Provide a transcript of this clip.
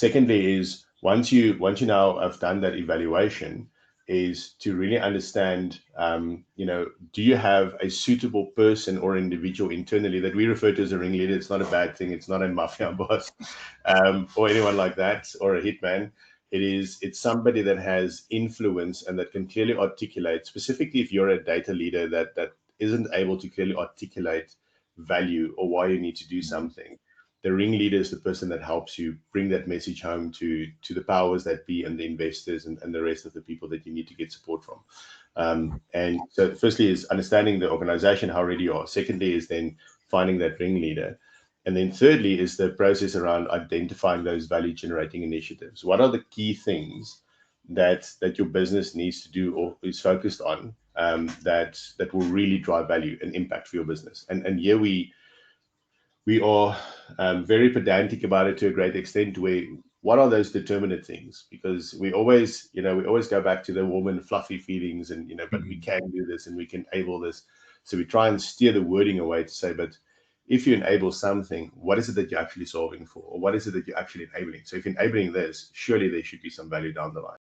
Secondly is once you now have done that evaluation, is to really understand, do you have a suitable person or individual internally that we refer to as a ringleader? It's not a bad thing. It's not a mafia boss or anyone like that, or a hitman. It's somebody that has influence and that can clearly articulate, specifically if you're a data leader that isn't able to clearly articulate value or why you need to do something. The ringleader is the person that helps you bring that message home to the powers that be and the investors and the rest of the people that you need to get support from. And so firstly is understanding the organization, how ready you are. Secondly is then finding that ringleader. And then thirdly is the process around identifying those value generating initiatives. What are the key things that your business needs to do or is focused on, that will really drive value and impact for your business? And here we are very pedantic about it to a great extent. Where what are those determinate things? Because we always go back to the warm and fluffy feelings, and but we Mhm. can do this and we can enable this. So we try and steer the wording away to say, but if you enable something, what is it that you're actually solving for, or what is it that you're actually enabling? So if you're enabling this, surely there should be some value down the line.